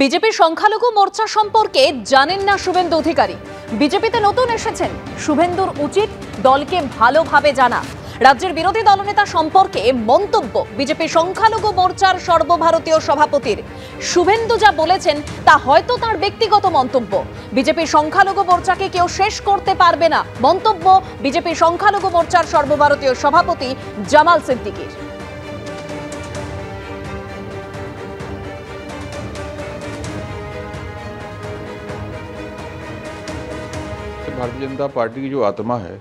BJP সংখ্যালঘু মোর্চা সম্পর্কে জানেন না শুভেন্দু অধিকারী। বিজেপিতে নতুন এসেছেন, শুভেন্দুর উচিত দলকে ভালোভাবে জানা। রাজ্যের বিরোধী দলনেতা সম্পর্কে মন্তব্য বিজেপি সংখ্যালঘু মোর্চার সর্বভারতীয় সভাপতির। শুভেন্দু যা বলেছেন তা হয়তো তার ব্যক্তিগত মন্তব্য। বিজেপি সংখ্যালঘু মোর্চাকে কেউ শেষ করতে পারবে না, মন্তব্য বিজেপি সংখ্যালঘু মোর্চার সর্বভারতীয় সভাপতি জামাল সিদ্দিকীর। भारतीय जनता पार्टी की जो आत्मा है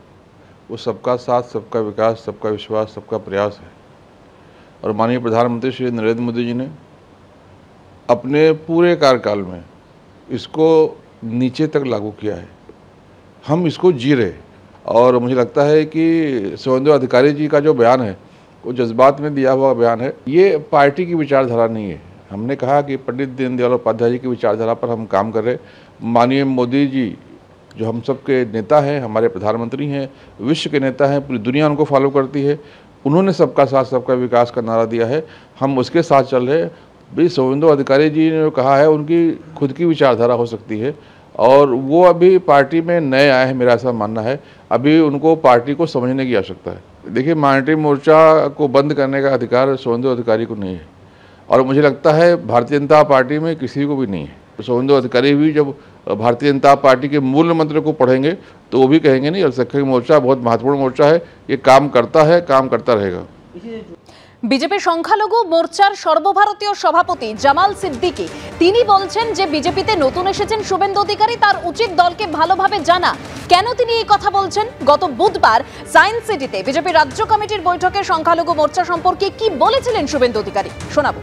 वो सबका साथ, सबका विकास, सबका विश्वास, सबका प्रयास है। और माननीय प्रधानमंत्री श्री नरेंद्र मोदी जी ने अपने पूरे कार्यकाल में इसको नीचे तक लागू किया है। हम इसको जी रहे और मुझे लगता है कि शुभेंदु अधिकारी जी का जो बयान है वो जज्बात में दिया हुआ बयान है। ये पार्टी की विचारधारा नहीं है। हमने कहा कि पंडित दीनदयाल उपाध्याय जी की विचारधारा पर हम काम कर रहे। माननीय मोदी जी जो हम सब के नेता हैं, हमारे प्रधानमंत्री हैं, विश्व के नेता हैं, पूरी दुनिया उनको फॉलो करती है। उन्होंने सबका साथ, सबका विकास का नारा दिया है, हम उसके साथ चल रहे हैं। भाई शुभेंदु अधिकारी जी ने जो कहा है उनकी खुद की विचारधारा हो सकती है और वो अभी पार्टी में नए आए हैं, मेरा ऐसा मानना है। अभी उनको पार्टी को समझने की आवश्यकता है। देखिए, माइनॉरिटी मोर्चा को बंद करने का अधिकार शुभेंदु अधिकारी को नहीं है और मुझे लगता है भारतीय जनता पार्टी में किसी को भी नहीं है। शुभेंदु अधिकारी भी जब भारतीय जनता पार्टी के मूल मंत्र को पढ़ेंगे तो वो भी कहेंगे नहीं, अल्पसंख्यक मोर्चा बहुत महत्वपूर्ण मोर्चा है, ये काम करता है, काम करता रहेगा। বিজেপি সংখ্যালঘু মোর্চার সর্বভারতীয় সভাপতি জামাল সিদ্দিকী তিনি বলছেন যে বিজেপিতে নতুন এসেছেন শুভেন্দু অধিকারী, তার উচিত দলকে ভালোভাবে জানা। কেন তিনি এই কথা বলছেন? গত বুধবার সায়েন্স সিটিতে বিজেপি রাজ্য কমিটির বৈঠকে সংখ্যালঘু মোর্চা সম্পর্কে কি বলেছিলেন শুভেন্দু অধিকারী, শোনাবো।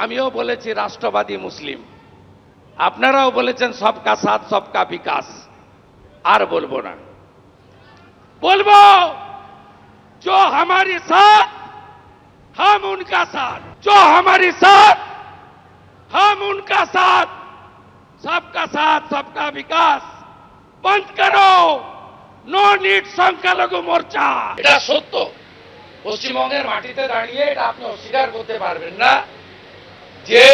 আমিও বলেছি রাষ্ট্রবাদী মুসলিম, আপনারাও বলেছেন সবকা সাথ সবকা বিকাশ। আর বলবো না, বলবো जो हमारे साथ हम उनका साथ, जो हमारे साथ हम उनका साथ, सबका साथ सबका विकास। बंद करो नो नीड সংখ্যালঘু মোর্চা। এটা সত্য, পশ্চিমবঙ্গের মাটিতে দাঁড়িয়ে এটা আপনি অস্বীকার করতে পারবেন না যে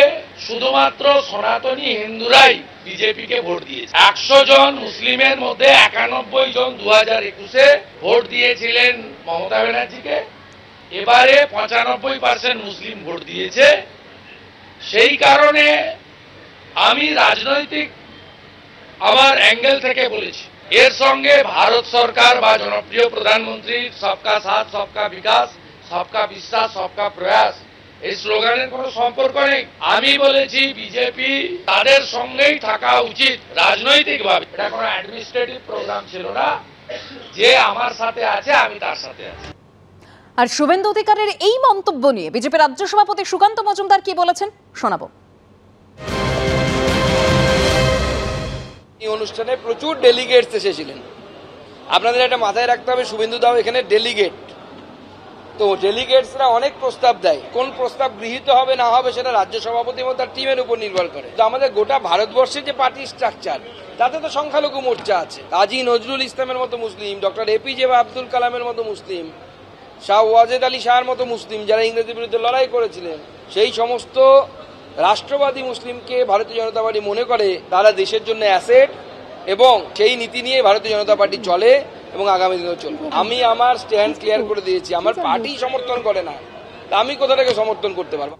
শুধুমাত্র সনাতনী হিন্দুরাই বিজেপিকে ভোট দিয়েছে। 100 জন মুসলিমের মধ্যে 91 জন 2021-এ ভোট দিয়েছিলেন মমতা ব্যানার্জিকে। এবারে 95% মুসলিম ভোট দিয়েছে। সেই কারণে আমি রাজনৈতিক আমার অ্যাঙ্গেল থেকে বলেছি, এর সঙ্গে ভারত সরকার বা জনপ্রিয় প্রধানমন্ত্রী সবকা সাথ সবকা বিকাশ, সবকা বিশ্বাস, সবকা প্রয়াস এই স্লোগানের কোনো সম্পর্ক নেই। আমি বলেছি বিজেপি তাদের সঙ্গেই থাকা উচিত রাজনৈতিকভাবে। এটা কোনো অ্যাডমিনিস্ট্রেটিভ প্রোগ্রাম ছিল না যে আমার সাথে আছে আমি তার সাথে আছি। আর শুভেন্দু অধিকারীর এই মন্তব্য নিয়ে বিজেপি রাজ্য সভাপতি সুকান্ত মজুমদার কি বলেছেন, শোনাবো। এই অনুষ্ঠানে প্রচুর ডেলিগেটস এসেছিলেন। আপনাদের এটা মাথায় রাখতে হবে, শুভেন্দু দাও এখানে ডেলিগেট। তো ডেলিগেটসরা অনেক প্রস্তাব দেয়, কোন প্রস্তাব গৃহীত হবে না হবে সেটা রাজ্য সভাপতি এবং তার টিমের উপর নির্ভর করে। তো আমাদের গোটা ভারতবর্ষের যে পার্টি স্ট্রাকচার তাতে তো সংখ্যালঘু মোর্চা আছে। কাজী নজরুল ইসলামের মতো মুসলিম, ডক্টর এপিজে আব্দুল কালামের মতো মুসলিম, শাহ ওয়াজেদ আলী শাহর মতো মুসলিম যারা ইংরেজের বিরুদ্ধে লড়াই করেছিলেন, সেই সমস্ত রাষ্ট্রবাদী মুসলিমকে ভারতীয় জনতা পার্টি মনে করে তারা দেশের জন্য অ্যাসেট এবং সেই নীতি নিয়ে ভারতীয় জনতা পার্টি চলে এবং আগামী দিনেও চলবে। আমি আমার স্ট্যান্ড ক্লিয়ার করে দিয়েছি, আমার পার্টি সমর্থন করে না, আমি কোথা থেকে সমর্থন করতে পারবো।